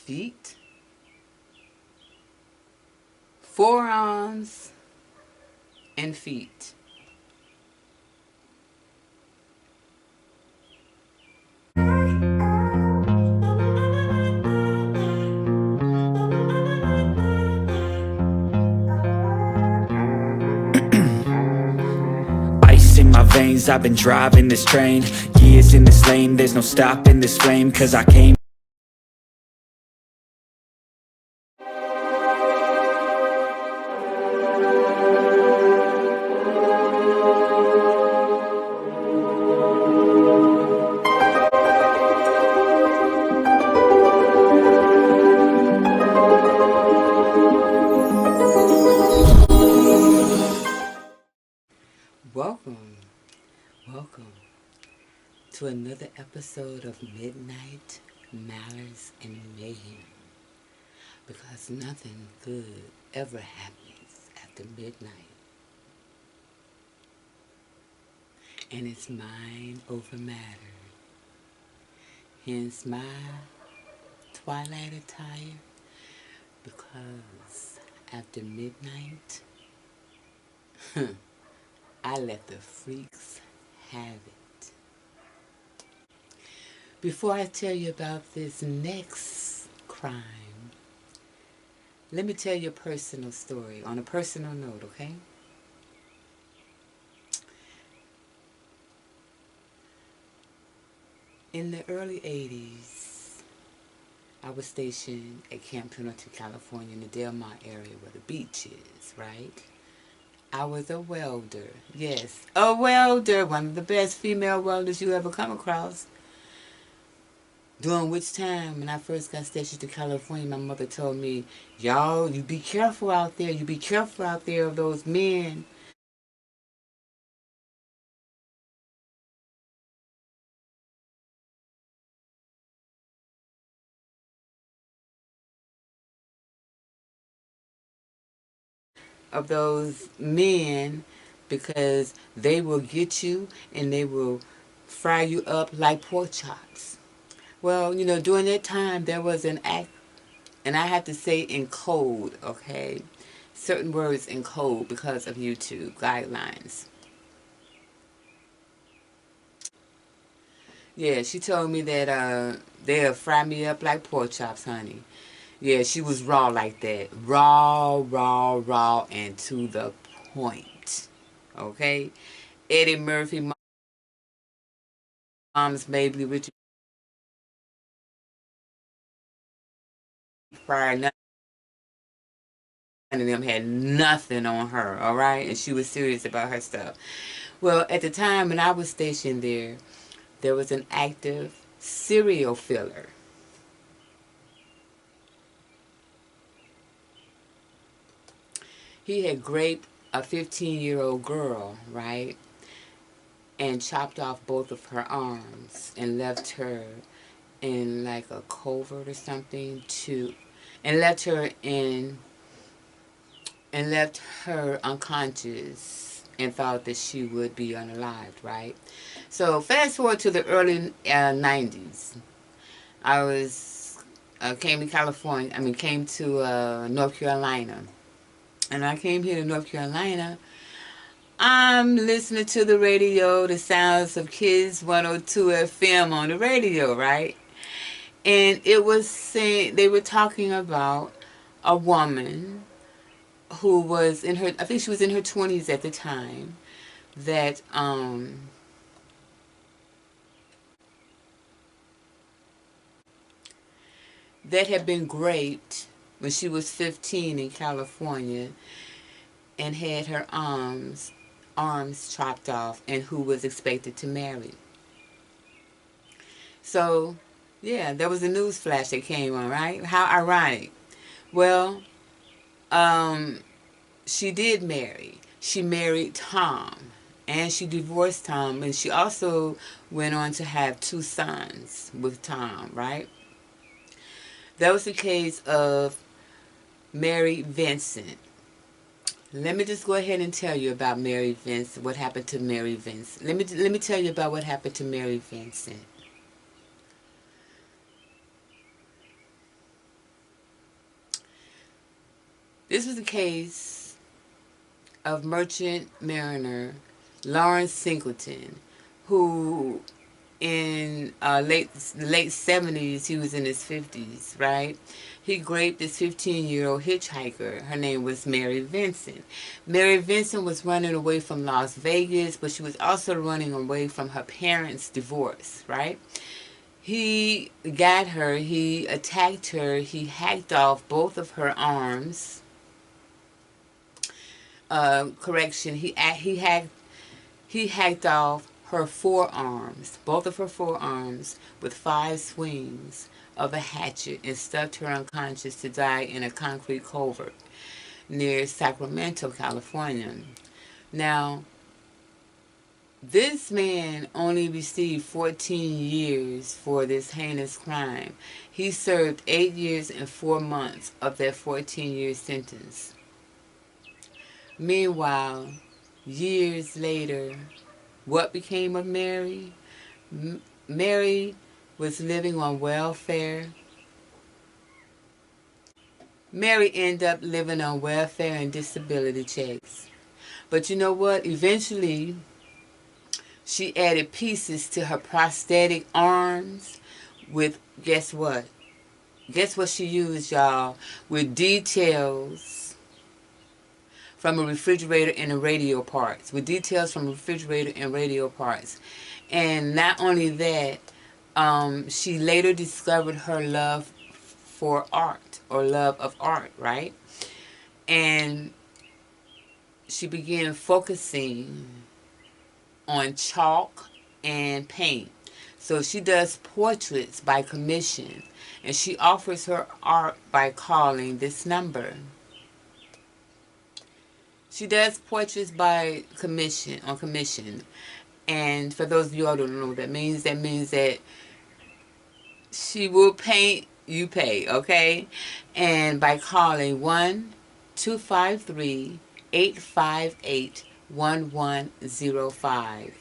feet, forearms, and feet. Ice in my veins, I've been driving this train. Years in this lane, there's no stopping this flame. Cause I came. Welcome, welcome to another episode of Midnight Malice and Mayhem. Because nothing good ever happens after midnight. And it's mind over matter. Hence my twilight attire. Because after midnight, I let the freaks have it. Before I tell you about this next crime, let me tell you a personal story on a personal note, okay? In the early 80s, I was stationed at Camp Pendleton, California, in the Del Mar area where the beach is, right? I was a welder. Yes, a welder. One of the best female welders you ever come across. During which time, when I first got stationed to California, my mother told me, y'all, you be careful out there. You be careful out there of those men. Of those men, because they will get you and they will fry you up like pork chops. Well, during that time, there was an act, and I have to say in code, okay? Certain words in code because of YouTube guidelines. Yeah, she told me that they'll fry me up like pork chops, honey. Yeah, she was raw like that. Raw, raw, raw, and to the point. Okay? Eddie Murphy, Mom's Baby, Richard Pryor, none of them had nothing on her, all right? And she was serious about her stuff. Well, at the time when I was stationed there was an active serial filler. He had raped a 15-year-old girl, right? And chopped off both of her arms and left her in like a covert or something and left her unconscious and thought that she would be unalived, right? So fast forward to the early 90s. I was came to California. I mean, came to North Carolina, and I came here to North Carolina. I'm listening to the radio, the sounds of Kids 102 FM on the radio, right? And it was saying, they were talking about a woman who was in her, I think she was in her 20s at the time, that that had been raped when she was 15 in California and had her arms chopped off, and who was expected to marry. So, yeah, there was a news flash that came on, right? How ironic. Well, um, she did marry. She married Tom, and she divorced Tom, and she also went on to have two sons with Tom, right? That was the case of Mary Vincent. Let me just go ahead and tell you about Mary Vincent, what happened to Mary Vincent. Let me tell you about what happened to Mary Vincent. This was the case of merchant mariner Lawrence Singleton, who in the late 70s, he was in his 50s, right? He raped this 15-year-old hitchhiker. Her name was Mary Vincent. Mary Vincent was running away from Las Vegas, but she was also running away from her parents' divorce, right? He got her, he attacked her, he hacked off both of her arms. Correction, he hacked off her forearms, both of her forearms, with 5 swings of a hatchet and stuffed her unconscious to die in a concrete culvert near Sacramento, California. Now, this man only received 14 years for this heinous crime. He served 8 years and 4 months of that 14-year sentence. Meanwhile, years later, what became of Mary? Mary was living on welfare. Mary ended up living on welfare and disability checks. But you know what? Eventually, she added pieces to her prosthetic arms with, guess what? Guess what she used, y'all? With details from a refrigerator and a radio parts. With details from a refrigerator and radio parts. And not only that, she later discovered her love for art, or love of art, right? And she began focusing on chalk and paint. So she does portraits by commission, and she offers her art by calling this number. She does portraits by commission, on commission. And for those of you who don't know what that means that she will paint, you pay, okay? And by calling 1-253-858-1105.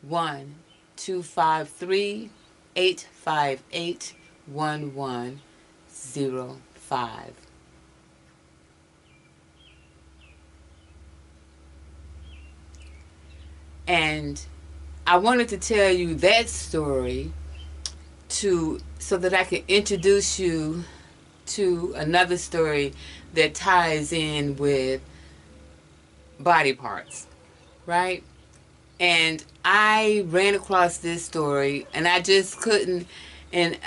1-253-858-1105. And I wanted to tell you that story so that I can introduce you to another story that ties in with body parts, right? And I ran across this story, and I just couldn't. And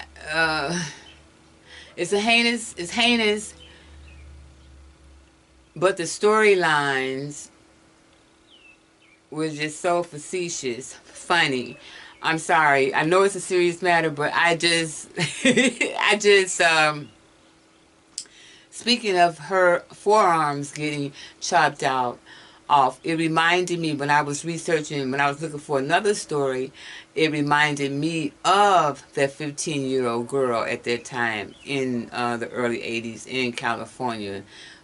it's heinous, but the storylines was just so facetious, funny. I'm sorry. I know it's a serious matter, but I just, speaking of her forearms getting chopped off, it reminded me when I was researching, when I was looking for another story, it reminded me of that 15-year-old girl at that time in the early 80s in California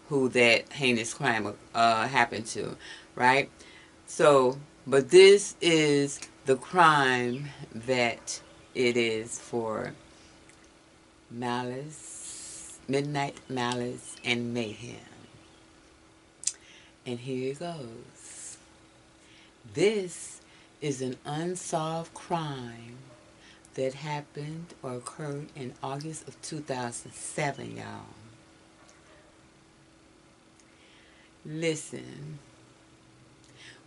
who that heinous crime happened to, right? So, but this is the crime that it is for malice, midnight malice, and mayhem. And here it goes. This is an unsolved crime that happened or occurred in August of 2007, y'all. Listen.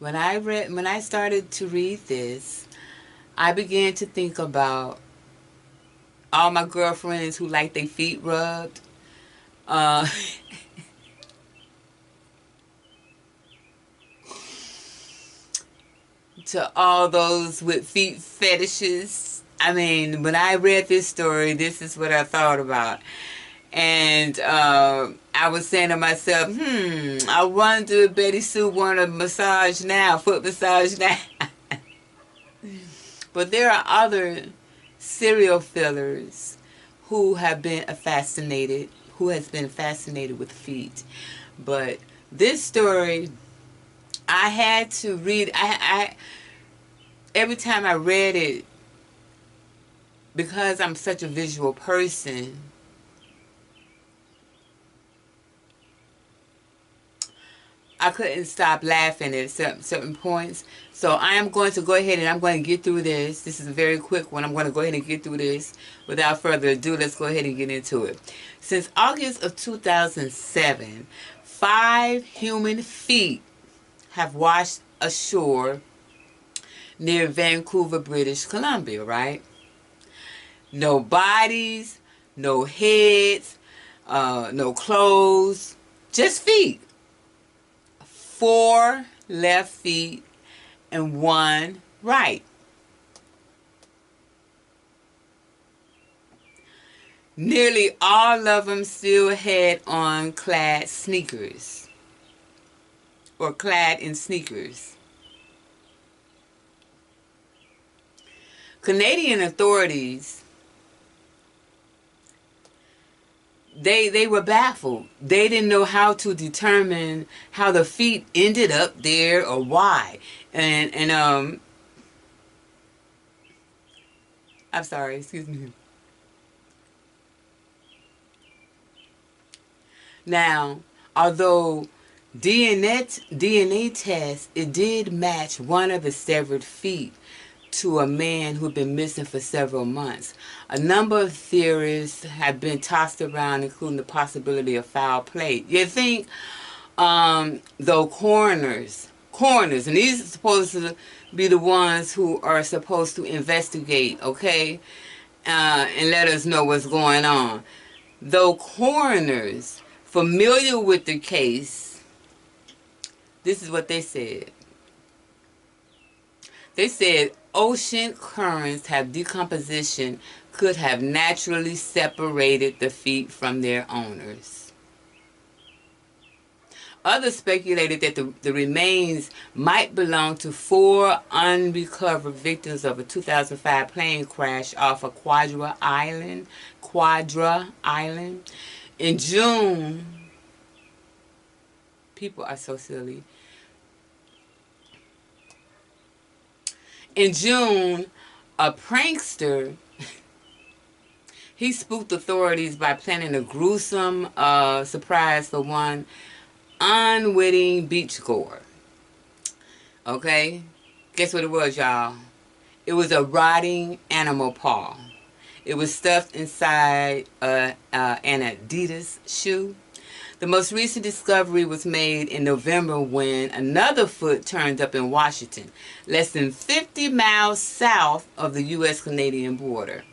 When I started to read this, I began to think about all my girlfriends who like their feet rubbed. To all those with feet fetishes. I mean, when I read this story, this is what I thought about. And I was saying to myself, I wonder if Betty Sue want a massage now, foot massage now. But there are other serial killers who have been fascinated with feet. But this story, I had to read. I every time I read it, because I'm such a visual person, I couldn't stop laughing at certain points. So I am going to go ahead and I'm going to get through this. This is a very quick one. I'm going to go ahead and get through this. Without further ado, let's go ahead and get into it. Since August of 2007, 5 human feet have washed ashore near Vancouver, British Columbia, right? No bodies, no heads, no clothes, just feet. 4 left feet and 1 right. Nearly all of them still had on clad sneakers or clad in sneakers. Canadian authorities, they were baffled. They didn't know how to determine how the feet ended up there or why. And I'm sorry, excuse me. Now, although DNA test, it did match one of the severed feet to a man who'd been missing for several months. A number of theories have been tossed around, including the possibility of foul play. You think, though coroners, and these are supposed to be the ones who are supposed to investigate, okay, and let us know what's going on. Though coroners familiar with the case, this is what they said. They said ocean currents have decomposition could have naturally separated the feet from their owners. Others speculated that the remains might belong to 4 unrecovered victims of a 2005 plane crash off of Quadra Island. In June, people are so silly. In June, a prankster, he spooked authorities by planning a gruesome surprise for one unwitting beachgoer. Okay? Guess what it was, y'all? It was a rotting animal paw. It was stuffed inside an Adidas shoe. The most recent discovery was made in November when another foot turned up in Washington, less than 50 miles south of the U.S.-Canadian border.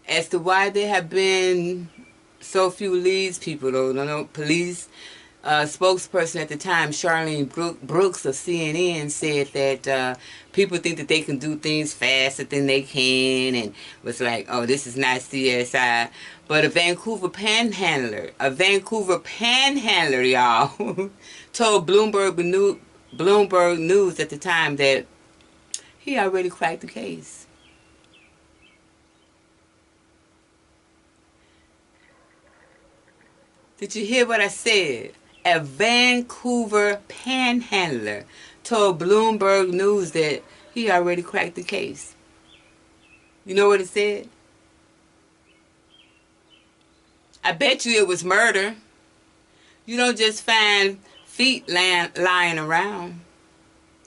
As to why there have been so few leads, people don't know. Police spokesperson at the time, Charlene Brooks of CNN, said that people think that they can do things faster than they can, and was like, oh, this is not CSI. But a Vancouver panhandler, y'all, told Bloomberg News at the time that he already cracked the case. Did you hear what I said? A Vancouver panhandler told Bloomberg News that he already cracked the case. You know what it said? I bet you it was murder. You don't just find feet lying around.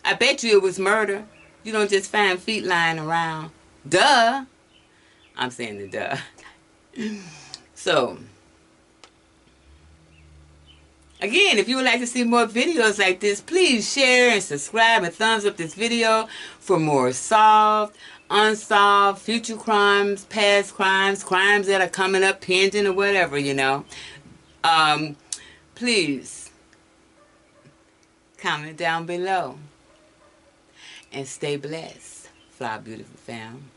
I bet you it was murder. You don't just find feet lying around. Duh. I'm saying the duh. So, again, if you would like to see more videos like this, please share and subscribe and thumbs up this video for more solved, unsolved, future crimes, past crimes, crimes that are coming up, pending or whatever, you know. Please comment down below and stay blessed, Fly Beautiful fam.